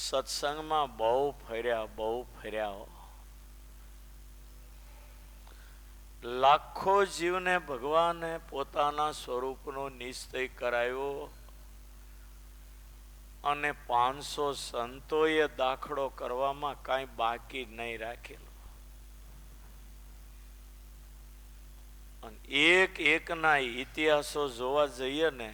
સત્સંગમાં બહુ ફર્યા. લાખો જીવને ભગવાને પોતાના સ્વરૂપનો નિશ્ચય કરાયો અને 500 સંતોએ દાખલો કરવામાં કાંઈ બાકી નહીં રાખેલું. અને એકના ઇતિહાસો જોવા જઈએ ને,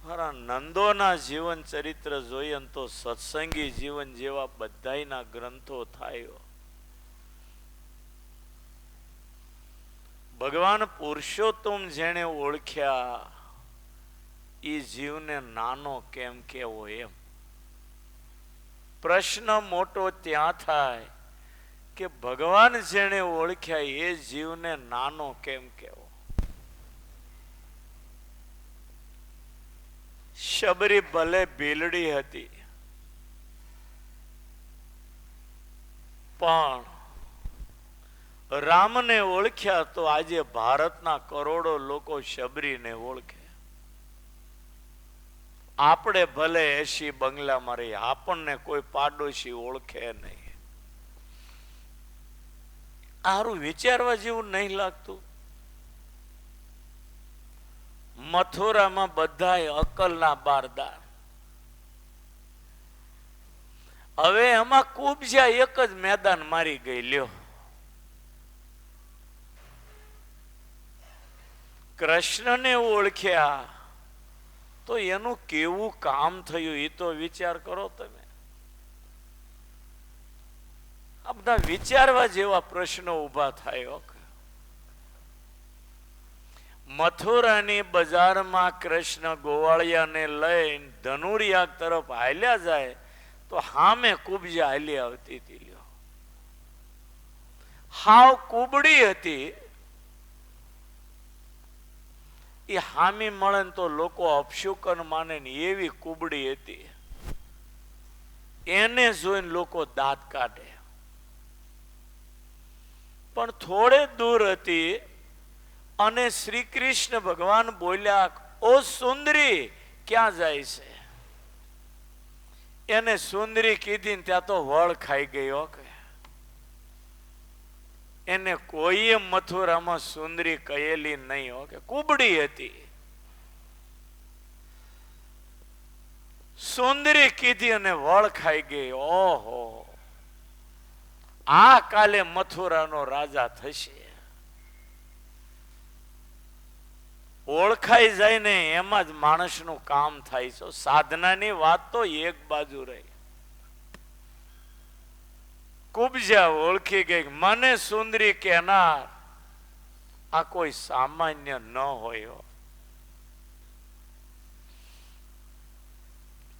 મારા નંદોના જીવન ચરિત્ર જોઈએ તો સત્સંગી જીવન જેવા બધાયના ગ્રંથો થાય. ભગવાન પુરુષોત્તમ જેણે ઓળખ્યા એ જીવને નાનો કેમ કેવો એમ. પ્રશ્ન મોટો ત્યાં થાય કે ભગવાન જેણે ઓળખ્યા એ જીવને નાનો કેમ કેવો. શબરી ભલે ભીલડી હતી પણ રામને ઓળખ્યા તો આજે ભારતના કરોડો લોકો શબરીને ઓળખે. આપણે ભલે 80 બંગલામાં રહી, આપણને કોઈ પાડોશી ઓળખે નહીં. આરું વિચારવા જેવું નહીં લાગતું? મથુરામાં બધાય અકલના બારદાર. હવે એમાં કુબજા એક જ મેદાન મારી ગઈ લ્યો. કૃષ્ણને ઓળખ્યા તો એનું કેવું કામ થયું એ તો વિચાર કરો તમે. આ બધા વિચારવા જેવા પ્રશ્નો ઉભા થાય. મથુરાની બજારમાં કૃષ્ણ ગોવાળિયાને લઈને ધનુરિયા તરફ હાલ્યા જાય તો હામે કુબજા હાલી આવતી હતી લ્યો. હાવ કુબડી હતી. એ હામી મળે ને તો લોકો અપશુકન માને ને એવી કુબડી હતી. એને જોઈને લોકો દાંત કાઢે. પણ થોડે દૂર હતી અને શ્રી કૃષ્ણ ભગવાન બોલ્યા, ઓ સુંદરી ક્યાં જાય છે? એને સુંદરી કીધી ને ત્યાં તો વળ ખાઈ ગયો. એને કોઈએ મથુરામાં સુંદરી કહેલી નહીં હો, કે કુબડી હતી. સુંદરી કીધી અને વળ ખાઈ ગઈ. ઓહો, આ કાલે મથુરાનો રાજા થશે. ઓળખાઈ જાય ને એમાં જ માણસનું કામ થાય છે. સાધનાની વાત તો એક બાજુ રહી. કુબજા ઓળખી ગઈ, મને સુંદરી કહેનાર આ કોઈ સામાન્ય ન હોય.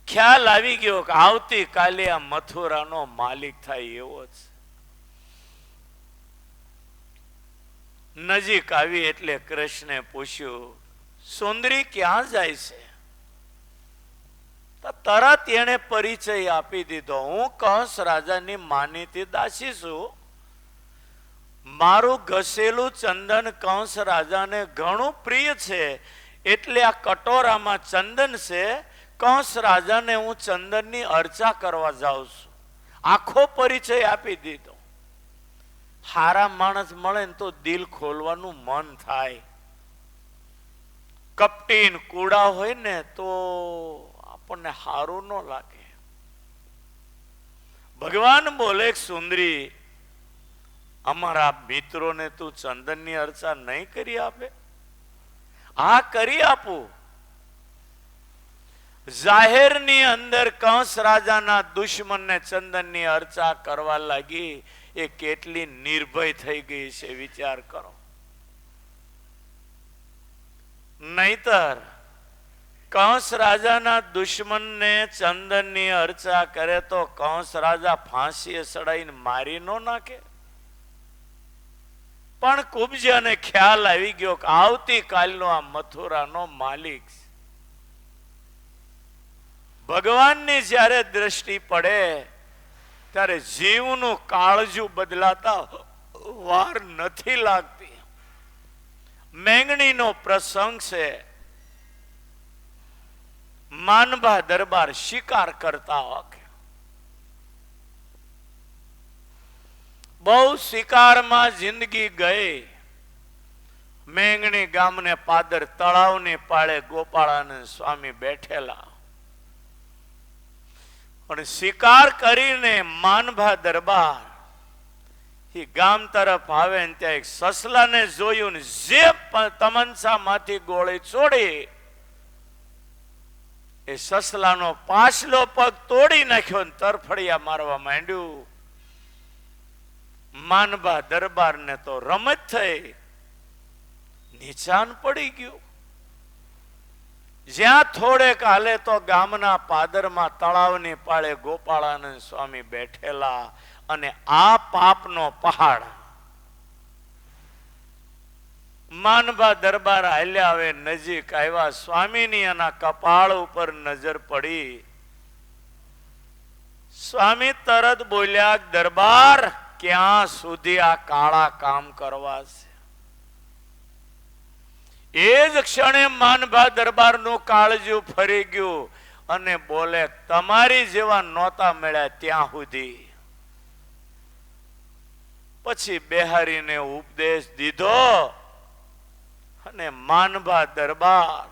ખ્યાલ આવી ગયો કે આવતીકાલે આ મથુરાનો માલિક થાય એવો જ. નજીક આવી એટલે કૃષ્ણે પૂછ્યું, સુંદરી ક્યાં જાય છે? તરત એને પરિચય આપી દીધો, હું કંસ રાજાની માનીતી દાસી છું. મારું ઘસેલું ચંદન કંસ રાજાને ઘણું પ્રિય છે, એટલે આ કટોરામાં ચંદન છે. કંસ રાજાને હું ચંદનની અર્ચા કરવા જાઉં છું. આખો પરિચય આપી દીધો. હારા માણસ મળે ને તો દિલ ખોલવાનું મન થાય. કપટી કુડા હોય ને તો આપણને હારું ન લાગે. ભગવાન બોલે, સુંદરી અમારા મિત્રોને તું ચંદનની અર્ચા નહીં કરી આપે? હા, કરી આપું. જાહેરની અંદર કંસ રાજાના દુશ્મનને ચંદનની અર્ચા કરવા લાગી. એ કેટલી નિર્ભય થઈ ગઈ છે વિચાર કરો. નહીતર કંસ રાજાના દુશ્મનને ચંદનની અર્ચા કરે તો કંસ રાજા ફાંસીએ ચડાઈને મારી ન નાખે? પણ કુબજાને ખ્યાલ આવી ગયો કે આવતીકાલનો આ મથુરાનો માલિક. ભગવાનની જ્યારે દ્રષ્ટિ પડે ત્યારે જીવનું કાળજું બદલાતા વાર નથી લાગતી. મેંગણીનો પ્રસંગ છે. માનભા દરબાર શિકાર કરતા હોય. બહુ શિકારમાં જિંદગી ગઈ. મેંગણી ગામને પાદર તળાવની પાળે ગોપાળાનંદ સ્વામી બેઠેલા. પણ શિકાર કરીને માનભા દરબાર એ ગામ તરફ આવે ને ત્યાં એક સસલાને જોયું ને જે તમંચામાંથી ગોળી છોડી એ સસલાનો પાછલો પગ તોડી નાખ્યો ને તરફડિયા મારવા માંડ્યું. માનભા દરબાર ને તો રમત થઈ, નિશાન પડી ગયું. જ્યાં થોડેક હાલે તો ગામના પાદરમાં તળાવની પાળે ગોપાળાનંદ સ્વામી બેઠેલા અને આ પાપનો પહાડ. માનભા દરબાર હાલ્યા આવે, નજીક આવ્યા. સ્વામીની એના કપાળ ઉપર નજર પડી. સ્વામી તરત બોલ્યા, દરબાર ક્યાં સુધી આ કાળા કામ કરવા છે? એ જ ક્ષણે માનભા દરબાર નું કાળજું ફરી ગયું અને બોલે, તમારી જેવા નહોતા મળ્યા ત્યાં સુધી. પછી બેહારીને ઉપદેશ દીધો અને માનભા દરબાર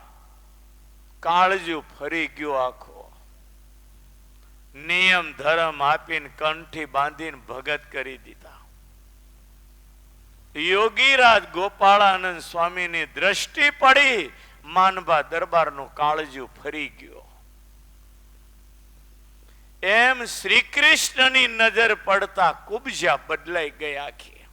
કાળજું ફરી ગયું આખો. નિયમ ધર્મ આપીને કંઠી બાંધીને ભગત કરી દીધા. યોગીરાજ ગોપાળાનંદ સ્વામીની દ્રષ્ટિ પડી, માનભા દરબારનું કાળજું ફરી ગયો. એમ શ્રી કૃષ્ણની નજર પડતા કુબજા બદલાઈ ગઈ આખી.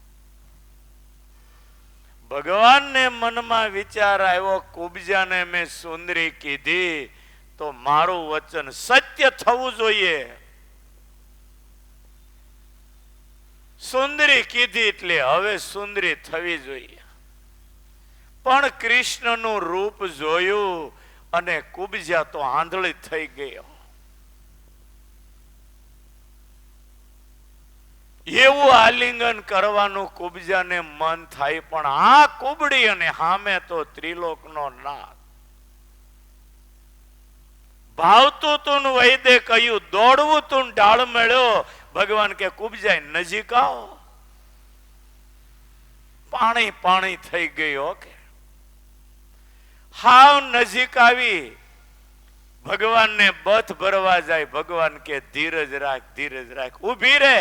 ભગવાનને મનમાં વિચાર આવ્યો, કુબજાને મેં સુંદરી કીધી તો મારું વચન સત્ય થવું જોઈએ. સુંદરી કીધી એટલે હવે સુંદરી થવી જોઈએ. પણ કૃષ્ણનું રૂપ જોયું અને કુબજા તો આંધળી થઈ ગયો. એવું આલિંગન કરવાનું કુબજાને મન થાય, પણ આ કુબડી અને હામે તો ત્રિલોકનો નાથ. ભાવતું તું વૈદે કહ્યું, દોડવું તું ઢાળ મળ્યો. ભગવાન કે કુબજાય નજીક આવો. પાણી પાણી થઈ ગયો કે હાવ નજીક આવી. ભગવાનને બથ ભરવા જાય. ભગવાન કે ધીરજ રાખ, ધીરજ રાખ, ઉભી રે.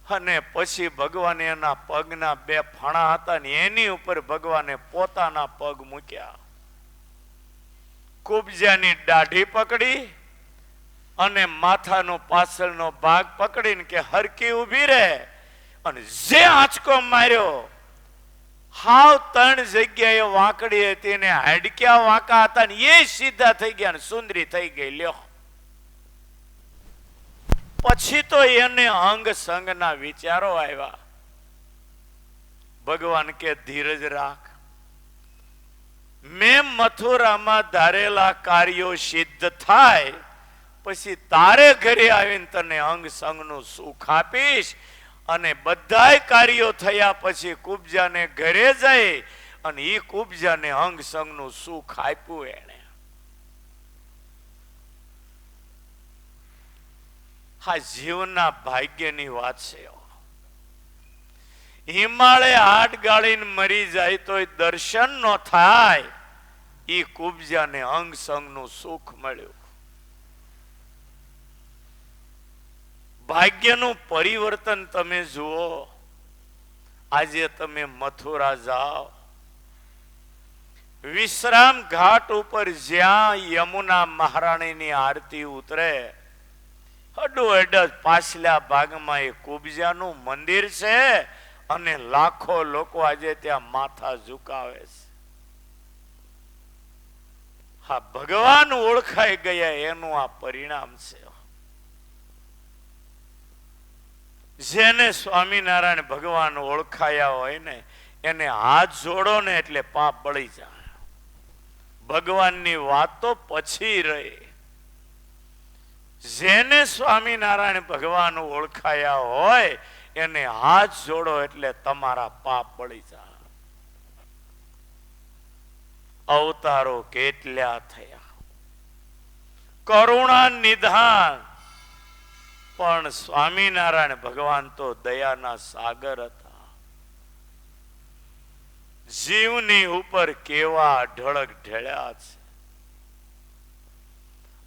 અને પછી ભગવાને એના પગના બે ફણા હતા ને એની ઉપર ભગવાને પોતાના પગ મૂક્યા. કુબજાની દાઢી પકડી અને માથાનો પાછળનો ભાગ પકડીને કે હરકી ઉભી રહે. અને જે આંચકો માર્યો, હાવ 3 જગ્યાએ વાંકડી હતી ને હાડક્યા વાંકા હતા ને એ સીધા થઈ ગયા ને સુંદરી થઈ ગઈ. લ્યો, પછી તો એને અંગ સંગના વિચારો આવ્યા. ભગવાન કે ધીરજ રાખ, મેં મથુરામાં ધારેલા કાર્યો સિદ્ધ થાય પછી તારે ઘરે આવીને તને અંગ સંગનું સુખ આપીશ. અને બધાય કાર્યો થયા પછી કુબજાને ઘરે જાય અને એ કુબજાને અંગ સંગનું સુખ આપ્યું એને. હા, જીવના ભાગ્યની વાત છે. હિમાલય હાટ ગાળીને મરી જાય તો દર્શન ન થાય. એ કુબજાને અંગ સંગનું સુખ મળ્યું. ભાગ્યનું પરિવર્તન તમે જુઓ. આજે તમે મથુરા જાઓ, વિશ્રામ ઘાટ ઉપર જ્યાં યમુના મહારાણીની આરતી ઉતરે, અડોઅડ પાછલા ભાગમાં એ કુબજાનું મંદિર છે અને લાખો લોકો આજે ત્યાં માથા ઝુકાવે છે. હા, ભગવાન ઓળખાઈ ગયા એનું આ પરિણામ છે. જેને સ્વામિનારાયણ ભગવાન ઓળખાયા હોય ને એને હાથ જોડો ને એટલે પાપ બળી જાય. ભગવાનની વાત તો પછી રહી. જેને સ્વામિનારાયણ ભગવાન ઓળખાયા હોય એને હાથ જોડો એટલે તમારા પાપ બળી જાય. અવતારો કેટલા થયા, કરુણા નિધાન. પણ સ્વામિનારાયણ ભગવાન તો દયાના સાગર હતા. જીવની ઉપર કેવા ઢળક ઢળ્યા છે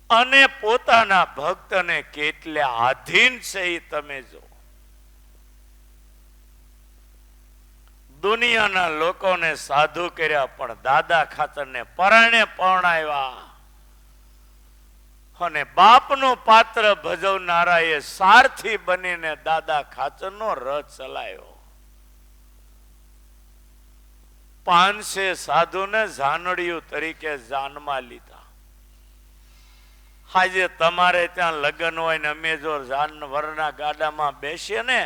અને પોતાના ભક્તને કેટલા આધીન છે એ તમે જો. દુનિયાના લોકોને સાધુ કર્યા પણ દાદા ખાતરને પરાણે પરણાવ્યા અને બાપનું પાત્ર ભજવનારા એ સારથી બનીને દાદા ખાચરનો રથ ચલાવ્યો. 500 સાધુને જાનડિયું તરીકે જાનમાં લીધા. આજે તમારે ત્યાં લગ્ન હોય ને અમે જો જાનવરના ગાડામાં બેસીએ ને,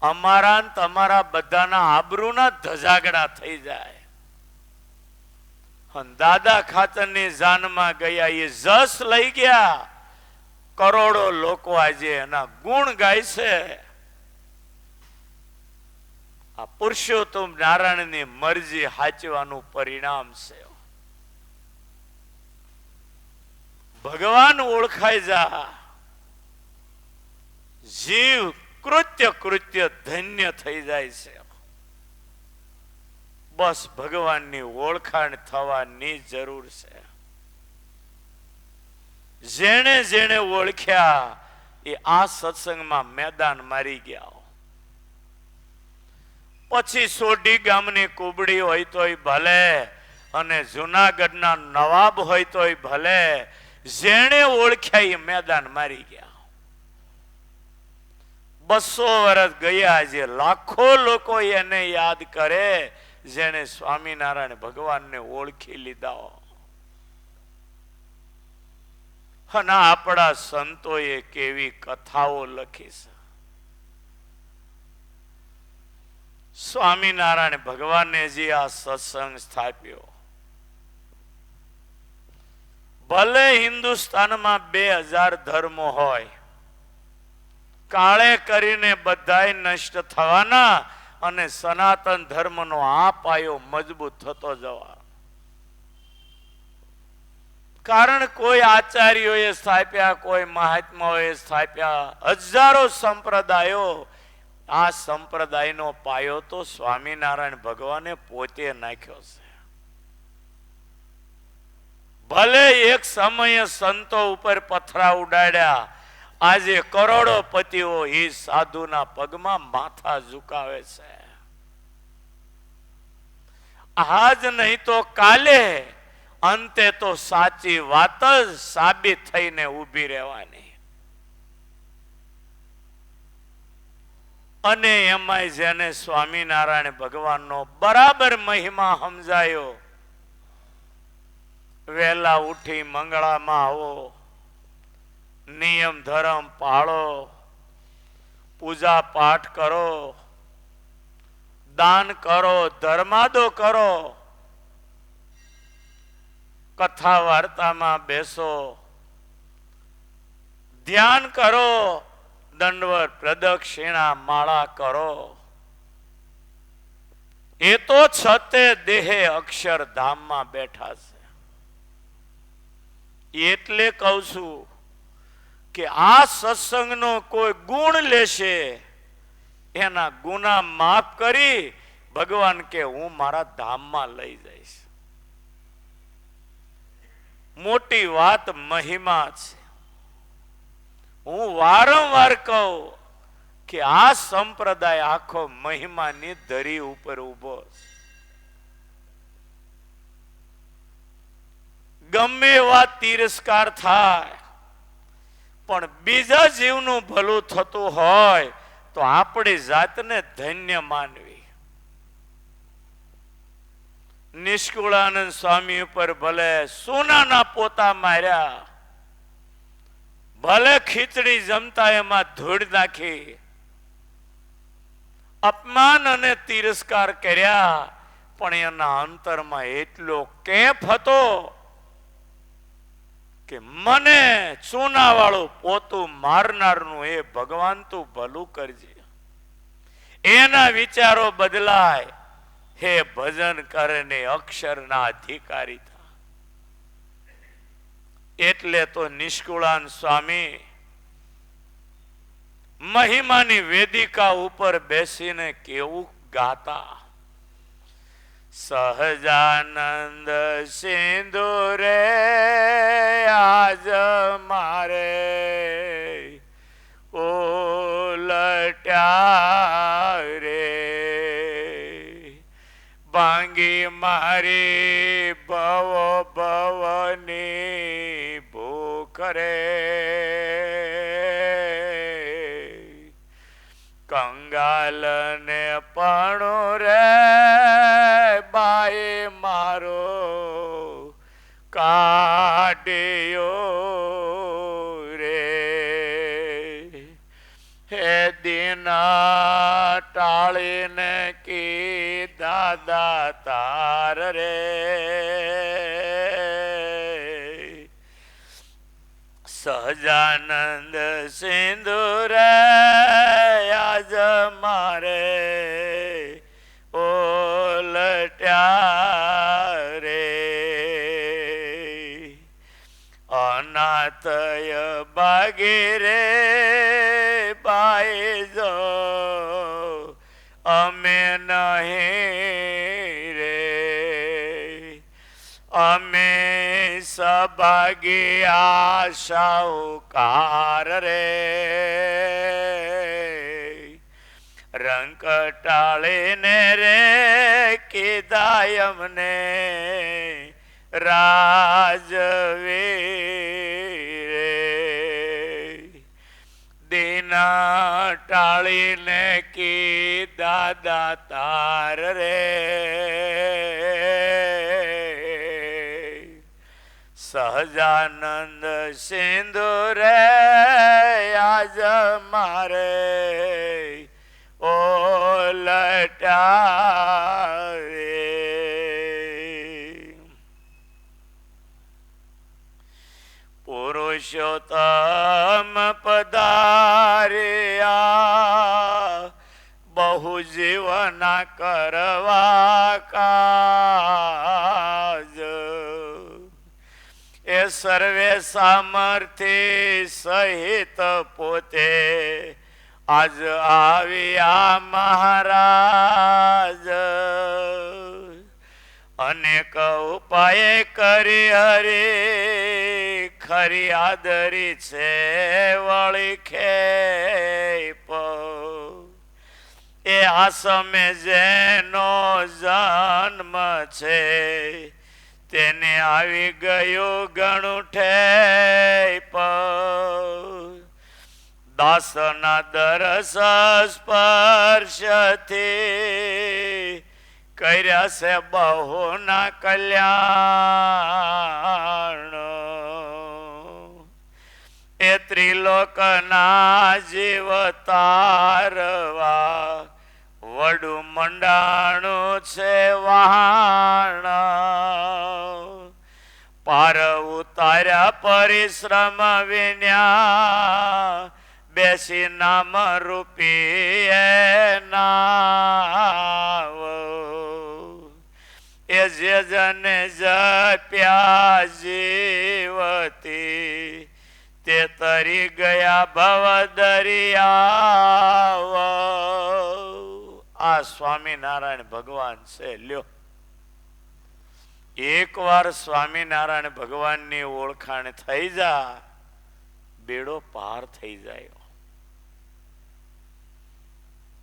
અમારા ને તમારા બધાના આબરૂના ધજાગડા થઈ જાય. દાદા ખાચરની જાનમાં ગયા, એ જસ લઈ ગયા. કરોડો લોકો આજે એના ગુણ ગાય છે. આ પુરુષોત્તમ નારાયણની મરજી હાચવાનું પરિણામ છે. ભગવાન ઓળખાઈ જા, જીવ કૃત્ય કૃત્ય ધન્ય થઈ જાય છે. બસ ભગવાનની ઓળખાણ થવાની જરૂર છે. જેણે જેણે ઓળખ્યા એ આ સત્સંગમાં મેદાન મારી ગયા. પછી સોઢી ગામની કુબડી હોય તોય ભલે અને જુનાગઢના નવાબ હોય તોય ભલે, જેણે ઓળખ્યા એ મેદાન મારી ગયા. 200 વર્ષ ગયા, જે લાખો લોકો એને યાદ કરે જેને સ્વામિનારાયણ ભગવાનને ઓળખી લીધા. અને આપણા સંતોએ કેવી કથાઓ લખી છે. સ્વામિનારાયણ ભગવાને જે આ સત્સંગ સ્થાપ્યો, ભલે હિન્દુસ્તાનમાં 2000 ધર્મો હોય, કાળે કરીને બધાય નષ્ટ થવાના અને સનાતન ધર્મનો આ પાયો મજબૂત થતો જવા. કારણ કોઈ આચાર્યોએ સ્થાપ્યા, કોઈ મહાત્માઓએ સ્થાપ્યા, હજારો સંપ્રદાયો. આ સંપ્રદાયનો પાયો તો સ્વામિનારાયણ ભગવાને પોતે નાખ્યો છે. ભલે એક સમયે સંતો ઉપર પથરા ઉડાડ્યા, આજે કરોડોપતિઓ એ સાધુના પગમાં માથા ઝુકાવે છે. આજ નહીં તો કાલે અંતે તો સાચી વાત જ સાબિત થઈને ઊભી રહેવાની. અને એમાંય જેને સ્વામિનારાયણ ભગવાનનો બરાબર મહિમા સમજાયો, વહેલા ઉઠી મંગળામાં આવો, નિયમ ધર્મ પાળો, પૂજા પાઠ કરો, દાન કરો, ધર્માદો કરો, કથા વાર્તામાં બેસો, ધ્યાન કરો, દંડવત પ્રદક્ષિણા માળા કરો. એ તો છતે દેહે અક્ષરધામમાં બેઠા છે. એટલે કહું છું કે આ સત્સંગનો કોઈ ગુણ લેશે, એના ગુના માફ કરી ભગવાન કે હું મારા ધામમાં લઈ જઈશ. મોટી વાત મહિમા છે. હું વારંવાર કહું કે આ સંપ્રદાય આખો મહિમાની ધરી ઉપર ઉભો છે. ગમે એવા તિરસ્કાર થાય, પણ બીજા જીવનું ભલું થતું હોય તો આપણી જાતને ધન્ય માનવી. નિષ્કુળાનંદ સ્વામી ઉપર ભલે સોનાના પોતા માર્યા, ભલે ખીચડી જમતા એમાં ધૂળ નાખી, અપમાન અને તિરસ્કાર કર્યા, પણ એના અંતરમાં એટલો કેફ હતો કે મને સોના વાળું પોતું મારનારનું એ ભગવાન તું ભલું કરજે. એના વિચારો બદલાય, હે ભજન કરીને અક્ષરના અધિકારી થા. એટલે તો નિષ્કુળાન સ્વામી મહિમાની વેદિકા ઉપર બેસીને કેવું ગાતા. સહજાનંદ સિંધુ રે આજ મારે ઉલટ્યા રે, ભાંગી મારી ભવ ભવની ભૂખ રે, કંગાલ ને પણ રે બાઈ મારો કાઢ્યો રે, હે દીના ટાળીને કીધા દાતાર રે, સહજાનંદ સિંધુ રે આજ મારે ઓલટ્યા રે, અનાથય બાગી રે બાઈ જો અમે નહીં રે, અમે સભાગી આશાઉકાર રે, રંક ટાળીને રે કીધા અમને રાજવીર રે, દીના ટાળીને કીધા દાતાર રે, સહજાનંદ સિંધુ રે આજ મારે ઓલટ્યા રે. પુરુષોત્તમ પધાર્યા બહુ જીવના કરવા કાજ, એ સર્વે સામર્થ્ય સહિત પોતે આજ આવ્યા મહારાજ, અનેક ઉપાય કરી હરે ખરી આદરી છે વળી ખેપ, એ આસમે જેનો જન્મ છે તેને આવી ગયું ઘણું ઠેપ, દાસના દરસ સ્પર્શથી કર્યા છે બહુના કલ્યાણ, એ ત્રિલોકના જીવ તારવા વડું મંડાણું છે વહાણ, પાર ઉતાર્યા પરિશ્રમ વિન્યા બેસી નામ રૂપી નાવ, એ જે જને જપ્યા જીવતી તે તરી ગયા ભવ દરિયાવ. આ સ્વામિનારાયણ ભગવાન છે. લ્યો, એકવાર સ્વામિનારાયણ ભગવાનની ઓળખાણ થઈ જા, બેડો પાર થઈ જાય.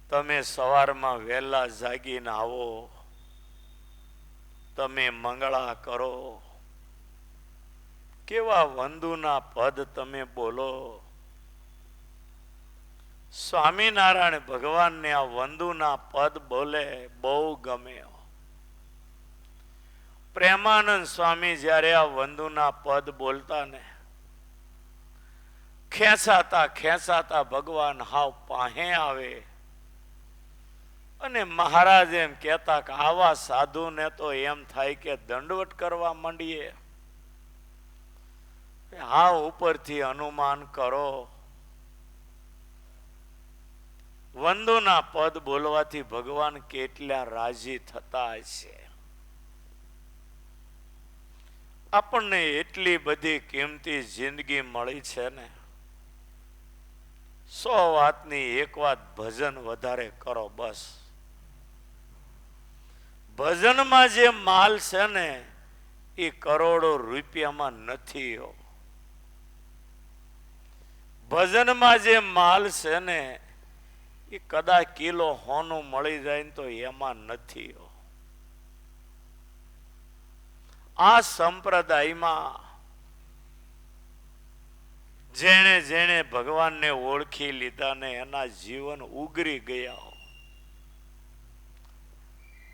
તમે સવારમાં વહેલા જાગીને આવો, તમે મંગળા કરો, કેવા વંદુના પદ તમે બોલો. સ્વામિનારાયણ ભગવાનને આ વંદુના પદ બોલે બહુ ગમે. પ્રેમાનંદ સ્વામી જ્યારે આ વંદુના પદ બોલતા ને, ખેંચાતા ખેંચાતા ભગવાન હાવ પાહે આવે, અને મહારાજ એમ કહેતા કે આવા સાધુને તો એમ થાય કે દંડવટ કરવા માંડીએ. હા, ઉપરથી અનુમાન કરો. વંદોના પદ બોલવાથી ભગવાન કેટલા રાજી થતા છે. આપણને એટલી બધી કિંમતી જિંદગી મળી છે ને, 100 વાતની એક વાત, ભજન વધારે કરો બસ. ભજનમાં જે માલ છે ને એ કરોડો રૂપિયામાં નથી. ભજનમાં જે માલ છે ને એ કદાચ કિલો હોનું મળી જાય ને તો એમાં નથી. આ સંપ્રદાયમાં જેણે જેણે ભગવાનને ઓળખી લીધા ને એના જીવન ઉગરી ગયા.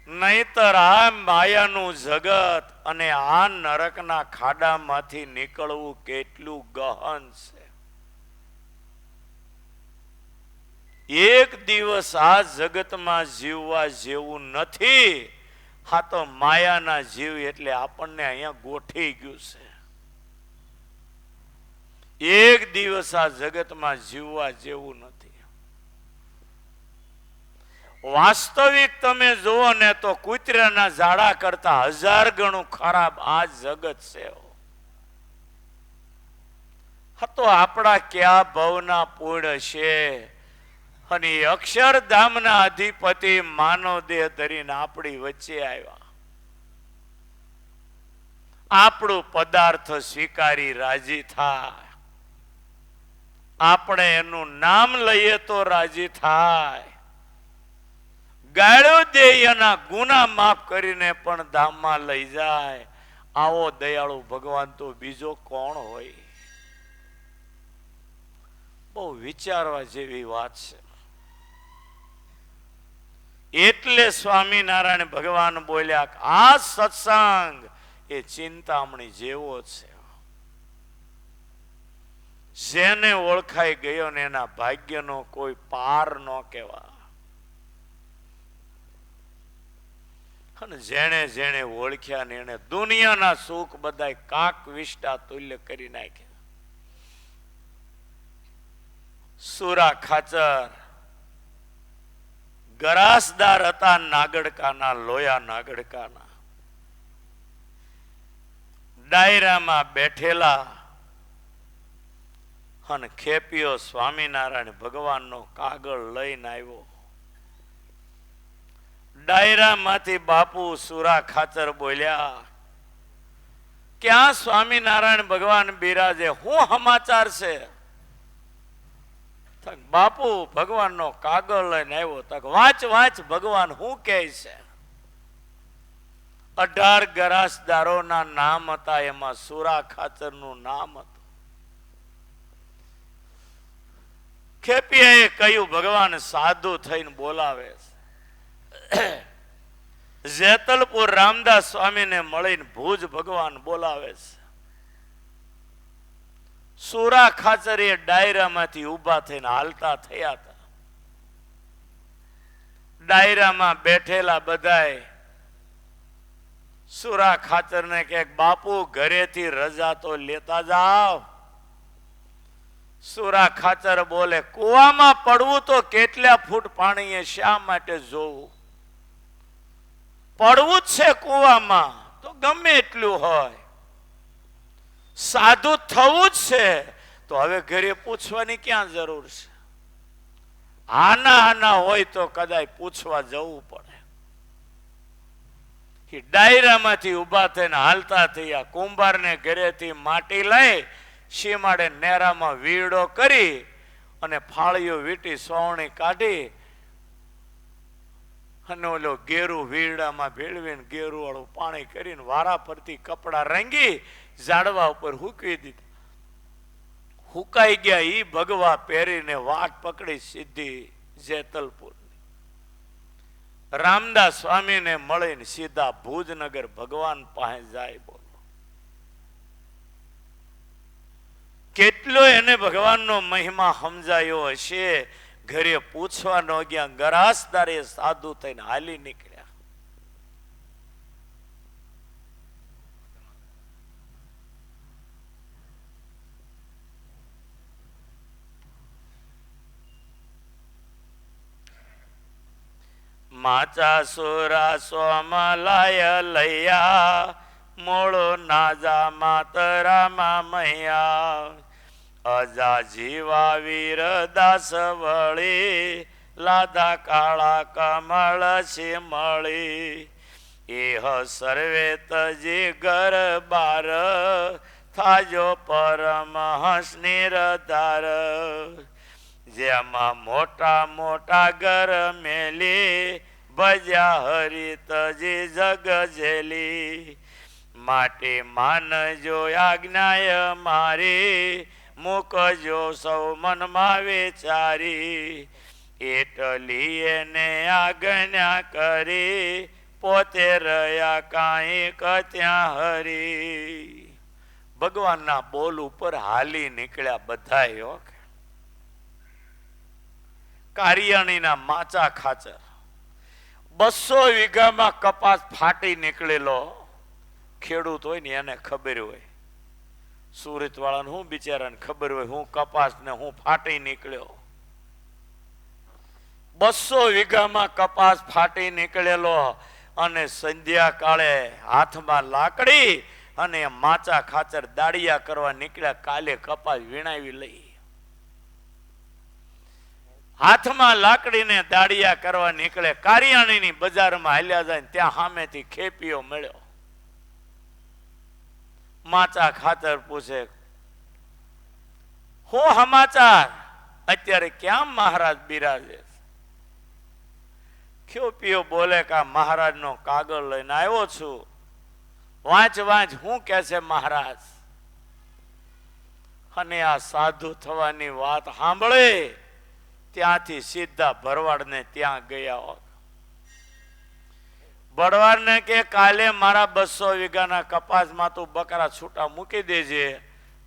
નહીતર આ માયાનું જગત અને આ નરકના ખાડામાંથી નીકળવું કેટલું ગહન છે. એક દિવસ આ જગતમાં જીવવા જેવું નથી. હા તો માયાના જીવ એટલે આપણને અહીંયા ગોઠી ગયું છે. એક દિવસ આ જગતમાં જીવવા જેવું નથી. વાસ્તવિક તમે જુઓ ને તો કૂતરાના ઝાડા કરતા 1000 ગણું ખરાબ આ જગત છે. હા તો આપણા ક્યાં ભવના પૂર્ણ છે અને અક્ષરધામના અધિપતિ માનવ દેહ ધરીને આપણી વચ્ચે આવ્યા. આપણું પદાર્થ સ્વીકારી રાજી થાય. આપણે એનું નામ લઈએ તો રાજી થાય. ગાળો દે એના ગુના માફ કરીને પણ ધામમાં લઈ જાય. આવો દયાળુ ભગવાન તો બીજો કોણ હોય? બહુ વિચારવા જેવી વાત છે. એટલે સ્વામિનારાયણ ભગવાન બોલ્યા આ સત્સંગ એ ચિંતામણી જેવો છે. જેને ઓળખાઈ ગયો ને એના ભાગ્યનો કોઈ પાર ન કહેવા. અને જેણે જેણે ઓળખ્યા ને એને દુનિયાના સુખ બધા કાક વિષ્ટા તુલ્ય કરી નાખ્યા. સુરા ખાચર ગરાસદાર હતા નાગડકાના, લોયા નાગડકાના. ડાયરામાં બેઠેલા અને ખેપિયો સ્વામિનારાયણ ભગવાનનો કાગળ લઈને આવ્યો. ડાયરામાંથી બાપુ સુરા ખાચર બોલ્યા, ક્યાં સ્વામિનારાયણ ભગવાન બિરાજે, શું સમાચાર છે? બાપુ ભગવાનનો કાગળ લઈને આવ્યો. તક વાંચ વાંચ ભગવાન શું કહે છે. 18 ગરાસદારોના નામ હતા, એમાં સુરા ખાચરનું નામ હતું. ખેપિયાએ કહ્યું ભગવાન સાધુ થઈને બોલાવે છે. જેતલપુર રામદાસ સ્વામીને મળીને ભુજ ભગવાન બોલાવે છે. સુરા ખાચરીએ ડાયરામાંથી ઊભા થઈને હાલતા થયા હતા. ડાયરામાં બેઠેલા બધાય સુરા ખાચરને કહે બાપુ ઘરેથી રજા તો લેતા જાઓ. સુરા ખાચર બોલે કુવામાં પડવું તો કેટલા ફૂટ પાણીએ શા માટે જોવું? પડવું જ છે કુવામાં તો ગમે એટલું હોય. સાધુ થવું જ છે તો હવે ઘરે પૂછવાની ક્યાં જરૂર છે? આના હોય તો કદાચ પૂછવા જવું પડે. ડાયરામાંથી ઉભા થઈને હાલતા થયા. કુંભારને ઘરેથી માટી લઈ સીમાડે નેરામાં વીડો કરી અને ફાળીઓ વીટી સોવણી કાઢી અને ઓલો ગેરું વીરડામાં ભેળવીને ગેરું વાળું પાણી કરીને વારા પરથી કપડા રંગી ઝાડવા ઉપર હુકવી દીધા. હુકાઈ ગયા ઈ ભગવા પહેરીને વાટ પકડી સીધી જેતલપુર. રામદાસ સ્વામીને મળીને સીધા ભુજનગર ભગવાન પાસે જાય. બોલો કેટલો એને ભગવાનનો મહિમા સમજાયો હશે. ઘરે પૂછવા ન ગયા, ગરાસદારે સાધુ થઈને હાલી નીકળ્યા. માચા સુરા સોમલાય લૈયા મોળો નાજા માતરામાં મૈયા અજા જીવા વીર દાસ વળી લાદા કાળા કમળ છે મળી એહ સર્વે તજી ગર બાર થાજો પરમહંસ નિરધાર જેમાં મોટા મોટા ઘર મેલી ભજ્યા હરી તજી જગ જેલી માટે માનજો આજ્ઞાય મારી મૂકજો સૌ મનમાં વિચારી એટલી એને આજ્ઞા કરી પોતે રહ્યા કાંઈક ત્યાં હરી ભગવાનના બોલ ઉપર હાલી નીકળ્યા બધા કારિયાણીના માચા ખાચર 200 વીઘામાં કપાસ ફાટી નીકળેલો ખેડૂત હોય ને એને ખબર હોય સુરત વાળાને હું બિચારાને ખબર હોય હું કપાસ ને હું ફાટી નીકળ્યો 200 વીઘામાં કપાસ ફાટી નીકળેલો અને સંધ્યા કાળે હાથમાં લાકડી અને માચા ખાચર દાડિયા કરવા નીકળ્યા કાલે કપાસ વીણાવી લઈ હાથમાં લાકડીને દાડિયા કરવા નીકળે કારિયાણીની બજારમાં હાલ્યા જાય ત્યાં સામેથી ખેપીઓ મળ્યો માચા ખાચર પૂછે હું સમાચાર અત્યારે ક્યાં મહારાજ બિરાજે ખેપીઓ બોલે કે મહારાજ નો કાગળ લઈને આવ્યો છું વાંચ વાંચ હું કે છે મહારાજ અને આ સાધુ થવાની વાત સાંભળે ત્યાંથી સીધા ભરવાડને ત્યાં ગયા ભરવાડને કે કાલે મારા 200 વીઘાના કપાસમાં તું બકરા છૂટા મૂકી દેજે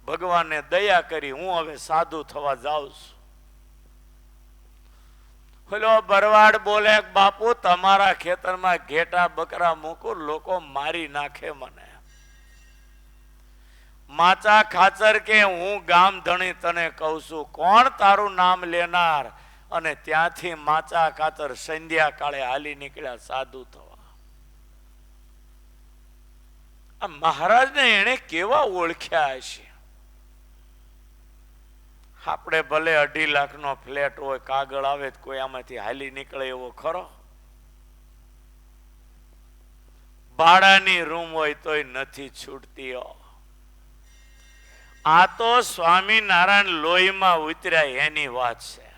ભગવાનને દયા કરી હું હવે સાધુ થવા જાઉં છું બોલો ભરવાડ બોલે બાપુ તમારા ખેતરમાં ઘેટા બકરા મૂકું લોકો મારી નાખે મને માચા ખાચર કે હું ગામ ધણી તને કહું છું કોણ તારું નામ લેનાર અને ત્યાંથી માચા ખાચર સંધ્યા કાળે હાલી નીકળ્યા સાધુ થવા આ મહારાજને એને કેવા ઓળખ્યા હશે આપણે ભલે 2.5 લાખનો ફ્લેટ હોય કાગળ આવે કોઈ આમાંથી હાલી નીકળે એવો ખરો ભાડાની રૂમ હોય તોય નથી છૂટતી આ તો સ્વામિનારાયણ લોહીમાં ઉતર્યા એની વાત છે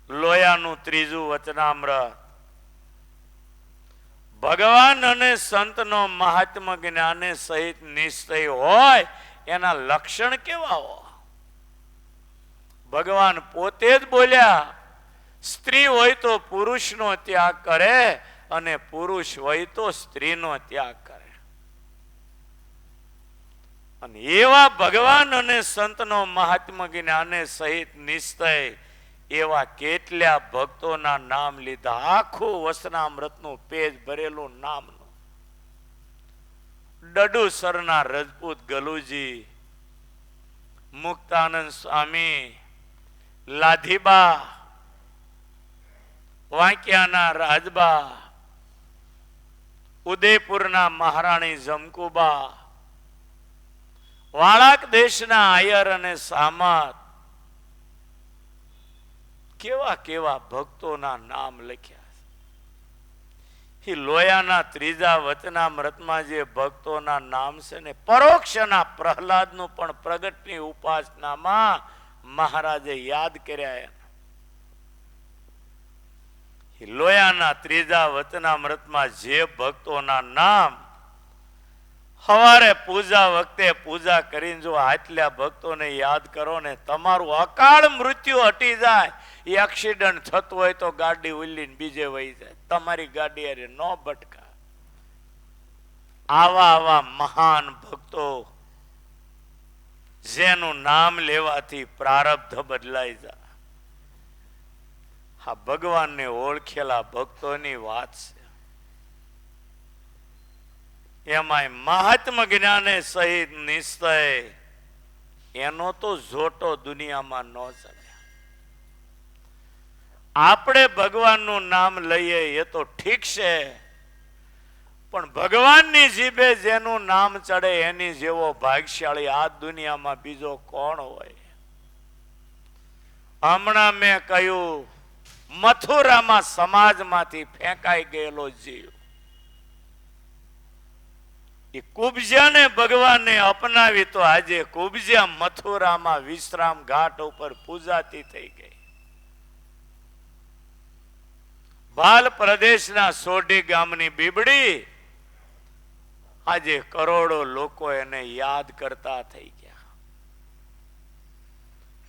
લોયાનું 3જું વચનામૃત ભગવાન અને સંતનો મહાત્મ જ્ઞાને સહિત નિશ્ચય હોય એના લક્ષણ કેવા હોય ભગવાન પોતે જ બોલ્યા સ્ત્રી હોય તો પુરુષનો ત્યાગ કરે અને પુરુષ હોય તો સ્ત્રીનો ત્યાગ કરે અને એવા ભગવાન અને સંતનો મહાત્મ જ્ઞાને સહિત નિશ્ચય એવા કેટલા ભક્તોના નામ લીધા આખું વચનામૃતનું પેજ ભરેલું નામનું ડડુસરના રજપૂત ગલુજી મુક્તાનંદ સ્વામી લાધીબા વાંકિયાના રાજબા ઉદયપુરના મહારાણી જમકુબા વાળાક દેશના આયર અને સામત કેવા કેવા ભક્તોના નામ લખ્યા લોયાના 3જા વચનામૃતમાં જે ભક્તોના નામ છે ને પરોક્ષના પ્રહલાદનું પણ પ્રગટની ઉપાસનામાં મહારાજે યાદ કર્યા લોયાના 3જા વચનામૃતમાં જે ભક્તોના નામ સવારે પૂજા વખતે પૂજા કરીને જો આટલા ભક્તોને યાદ કરો ને તમારું અકાળ મૃત્યુ હટી જાય એ એક્સિડન્ટ થતું હોય તો ગાડી ઉલ્લીને બીજે વહી જાય તમારી ગાડી અરે ન ભટકા આવા આવા મહાન ભક્તો જેનું નામ લેવાથી પ્રારબ્ધ બદલાઈ જાય હા ભગવાનને ઓળખેલા ભક્તોની વાત છે એમાંય મહાત્મ જ્ઞાને સહિત નિશ્ચય એનો તો જોટો દુનિયામાં ન ચડે આપણે ભગવાનનું નામ લઈએ એ તો ઠીક છે પણ ભગવાનની જીભે જેનું નામ ચડે એની જેવો ભાગ્યશાળી આ દુનિયામાં બીજો કોણ હોય? હમણાં મેં કહ્યું, મથુરામાં સમાજમાંથી ફેંકાઈ ગયેલો જીવ એ કુબજાને ભગવાને અપનાવી તો આજે કુબજા મથુરામાં વિશ્રામ ઘાટ ઉપર પૂજાતી થઈ ગઈ. ભાલ પ્રદેશના સોઢી ગામની બીબડી આજે કરોડો લોકો એને યાદ કરતા થઈ ગયા.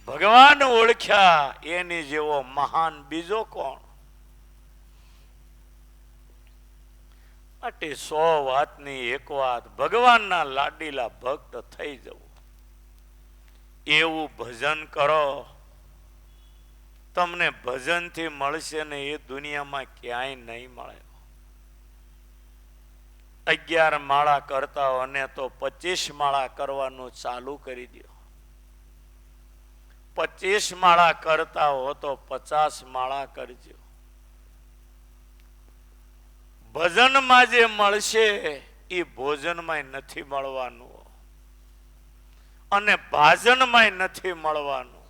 ભગવાન ઓળખ્યા એની જેવો મહાન બીજો કોણ? માટે 100 વાતની એક વાત, ભગવાનના લાડીલા ભક્ત થઈ જવું. એવું ભજન કરો, તમને ભજનથી મળશે ને એ દુનિયામાં ક્યાંય નહીં મળે. 11 માળા કરતા હો અને તો 25 માળા કરવાનું ચાલુ કરી દો. 25 માળા કરતા હો તો 50 માળા કરજો. ભજનમાં જે મળશે એ ભોજનમાં નથી મળવાનું અને ભાજનમાં નથી મળવાનું.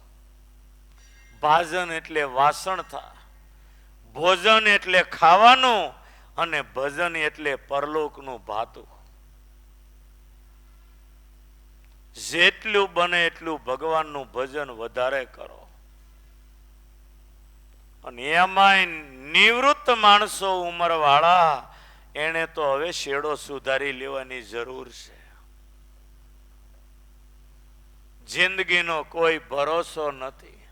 ભાજન એટલે વાસણ થા, ભોજન એટલે ખાવાનું અને ભજન એટલે પરલોકનું ભાતું. જેટલું બને એટલું ભગવાનનું ભજન વધારે કરો. અને એમાંય નિવૃત્ત માણસો ઉંમરવાળા એને તો હવે શેડો સુધારી લેવાની જરૂર છે. જિંદગીનો કોઈ ભરોસો નથી.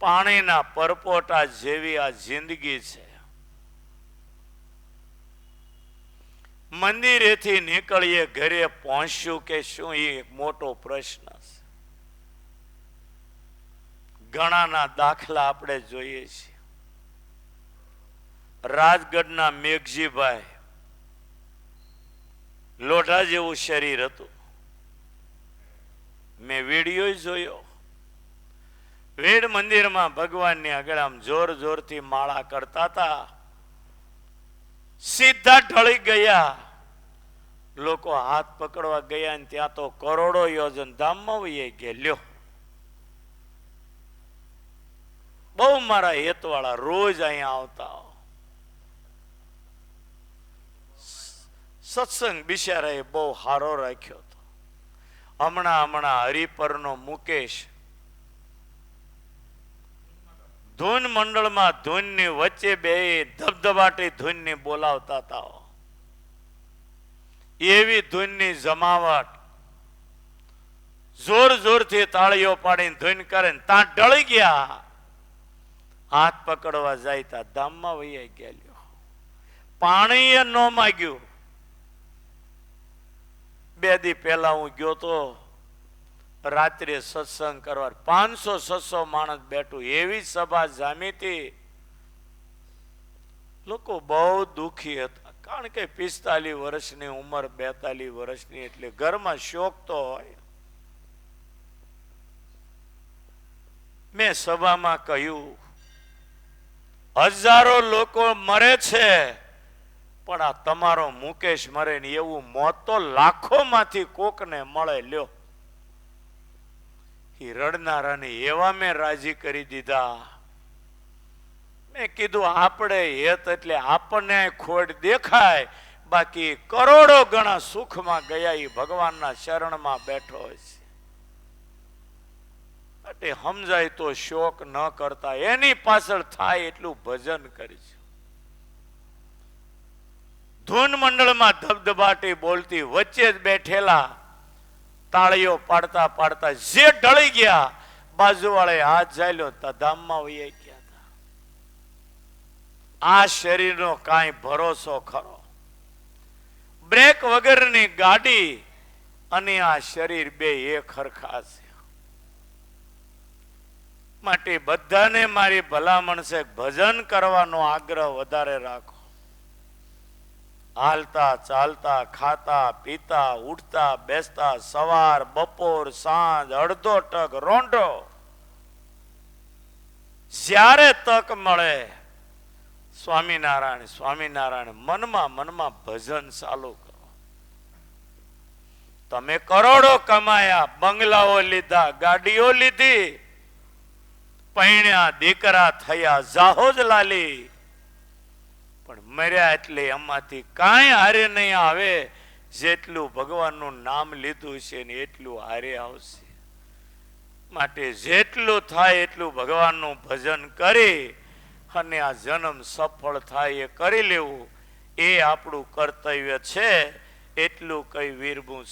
પાણીના પરપોટા જેવી આ જિંદગી છે. મંદિરેથી નીકળીએ ઘરે પહોંચ્યું કે શું એ એક મોટો પ્રશ્ન છે. ઘણાના દાખલા આપણે જોઈએ છીએ. રાજગઢના મેઘજીભાઈ, લોઢા જેવું શરીર હતું. મેં વિડીયો જોયો. વેદ મંદિરમાં ભગવાનની આગળ આમ જોર જોરથી માળા કરતા હતા. સીધા ઢળી ગયા. લોકો હાથ પકડવા ગયા ને ત્યાં તો કરોડો યોજન ધામમાં વહી ગયા. લ્યો, બહુ મારા હેતવાળા રોજ અહીંયા આવતા. સત્સંગ બિચારાએ બહુ સારો રાખ્યો હતો. હમણાં હરિપરનો મુકેશ ધૂન મંડળમાં ધૂનની વચ્ચે બે ધબધબાટી ધૂનની બોલાવતા હતા. એવી ધૂનની જમાવટ, જોર જોરથી તાળીઓ પાડીને ધૂન કરે ને ત્યાં ઢળી ગયા. હાથ પકડવા જાય તા ધામમાં વહી ગયા. પાણી એ ન માગ્યું. 2 દી પહેલા હું ગયો તો રાત્રે સત્સંગ કરવા. 500-600 માણસ બેઠું. એવી સભા જામી હતી. લોકો બહુ દુખી હતા. કારણ કે 45 વર્ષની ઉંમર, 42 વર્ષની, એટલે ઘરમાં શોક તો હોય. મેં સભામાં કહ્યું, હજારો લોકો મરે છે પણ આ તમારો મુકેશ મરે ને એવું મોત તો લાખોમાંથી કોકને મળે. લ્યો, એ રડનારાને એવા મેં રાજી કરી દીધા. મેં કીધું, આપણે હેત એટલે આપણને ખોટ દેખાય, બાકી કરોડો ગણા સુખમાં ગયા એ ભગવાનના શરણમાં બેઠો છે. એટલે સમજાય તો શોક ન કરતા એની પાછળ થાય એટલું ભજન કરીશું. ધૂન મંડળમાં ધબધબાટી બોલતી વચ્ચે જ બેઠેલા તાળીઓ પાડતા પાડતા જે ઢળી ગયા, બાજુવાળે હાથ ઝાલ્યો તા ધામમાં વહી ગયા હતા. આ શરીરનો કાંઈ ભરોસો ખરો? બ્રેક વગરની ગાડી અને આ શરીર બે એક હરખા છે. માટે બધાને મારી ભલામણ છે, ભજન કરવાનો આગ્રહ વધારે રાખો. હાલતા ચાલતા, ખાતા પીતા, ઉઠતા બેસતા, સવાર બપોર સાંજ, અડધો ટક રોંઢો, જ્યારે તક મળે સ્વામિનારાયણ સ્વામિનારાયણ મનમાં મનમાં ભજન ચાલુ કરો. તમે કરોડો કમાયા, બંગલાઓ લીધા, ગાડીઓ લીધી, પૈણ્યા, દીકરા થયા, જાહોજ લાલી, પણ મર્યા એટલે એમાંથી કાંઈ હારે નહીં આવે. જેટલું ભગવાનનું નામ લીધું છે ને એટલું હારે આવશે. માટે જેટલું થાય એટલું ભગવાનનું ભજન કરી અને આ જન્મ સફળ થાય એ કરી લેવું, એ આપણું કર્તવ્ય છે. એટલું કઈ વીરભૂ